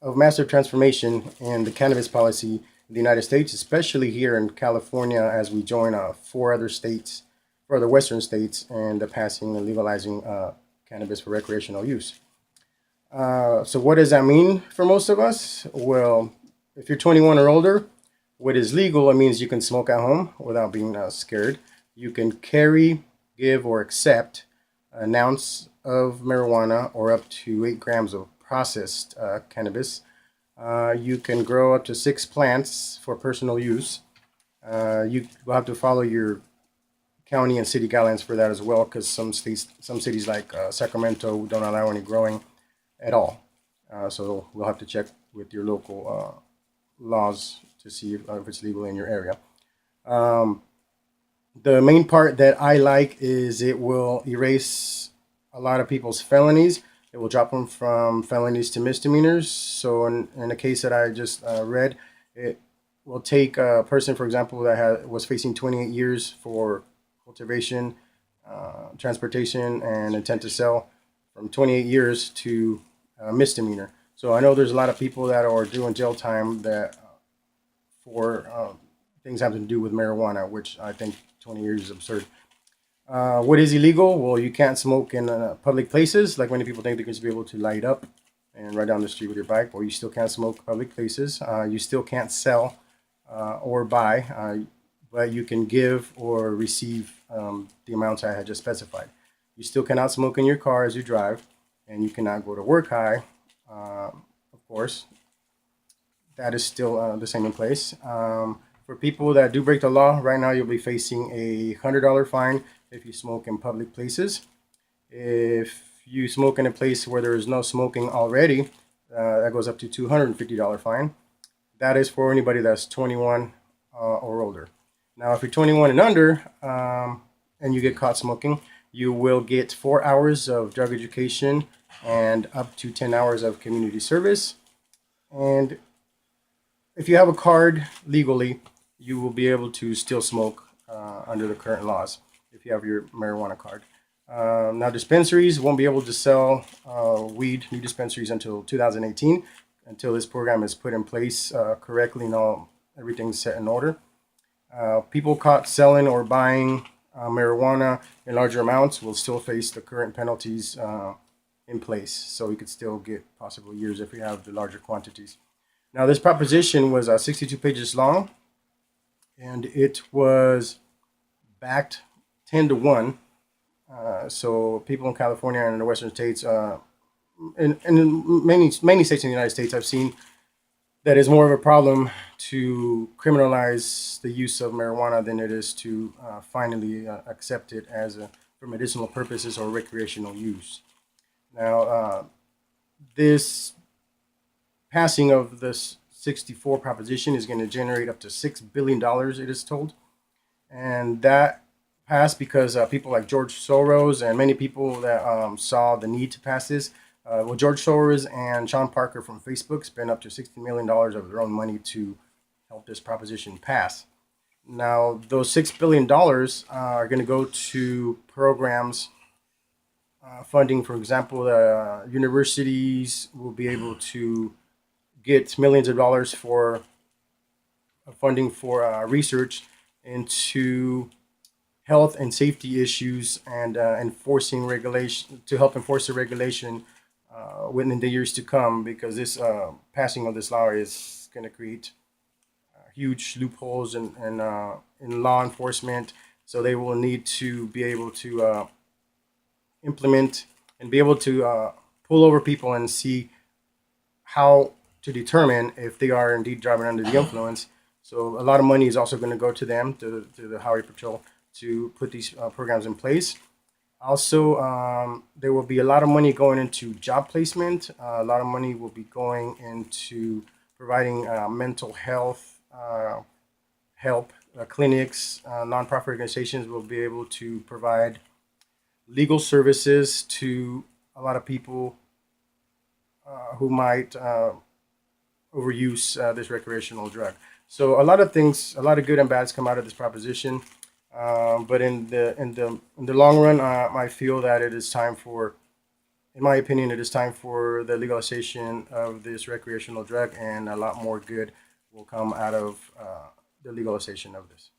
of massive transformation in the cannabis policy in the United States, especially here in California, as we join four other Western states, and the passing and legalizing cannabis for recreational use. So, what does that mean for most of us? Well, if you're 21 or older, what is legal, it means you can smoke at home without being scared. You can carry, give, or accept an ounce of marijuana or up to 8 grams of processed cannabis. You can grow up to 6 plants for personal use. You will have to follow your county and city guidelines for that as well, because some cities like Sacramento don't allow any growing at all. So we'll have to check with your local laws to see if it's legal in your area. Um, the main part that I like is it will erase a lot of people's felonies. It will drop them from felonies to misdemeanors. So in the case that I just read, it will take a person, for example, that was facing 28 years for cultivation, transportation, and intent to sell, from 28 years to a misdemeanor. So I know there's a lot of people that are doing jail time that for things having to do with marijuana, which I think 20 years is absurd. What is illegal? Well, you can't smoke in public places. Like many people think they're going to be able to light up and ride down the street with your bike. Well, you still can't smoke public places. You still can't sell or buy, but you can give or receive the amounts I had just specified. You still cannot smoke in your car as you drive, and you cannot go to work high, of course. That is still the same in place. For people that do break the law, right now you'll be facing a $100 fine if you smoke in public places. If you smoke in a place where there is no smoking already, that goes up to $250 fine. That is for anybody that's 21 or older. Now, if you're 21 and under, and you get caught smoking, you will get 4 hours of drug education and up to 10 hours of community service. And if you have a card legally, you will be able to still smoke under the current laws if you have your marijuana card. Now, dispensaries won't be able to sell new dispensaries until 2018, until this program is put in place correctly and everything's set in order. People caught selling or buying marijuana in larger amounts will still face the current penalties in place. So you could still get possible years if you have the larger quantities. Now, this proposition was 62 pages long, and it was backed 10 to 1. So people in California and in the western states, and in many states in the United States, I've seen that is more of a problem to criminalize the use of marijuana than it is to finally accept it as for medicinal purposes or recreational use. Now, this passing of this 64 proposition is going to generate up to $6 billion, it is told. And that passed because people like George Soros and many people that saw the need to pass this. George Soros and Sean Parker from Facebook spent up to $60 million of their own money to help this proposition pass. Now, those $6 billion are going to go to programs funding. For example, universities will be able to get millions of dollars for funding for research into health and safety issues and enforcing regulation to help enforce the regulation within the years to come, because this passing of this law is going to create huge loopholes in law enforcement. So they will need to be able to implement and be able to pull over people and see how to determine if they are indeed driving under the influence. So a lot of money is also going to go to them, to the Highway Patrol, to put these programs in place. Also, there will be a lot of money going into job placement. A lot of money will be going into providing mental health help. Clinics, nonprofit organizations will be able to provide legal services to a lot of people who might overuse this recreational drug. So a lot of things, a lot of good and bads come out of this proposition. But in the long run, I feel that it is time for in my opinion, it is time for the legalization of this recreational drug, and a lot more good will come out of the legalization of this.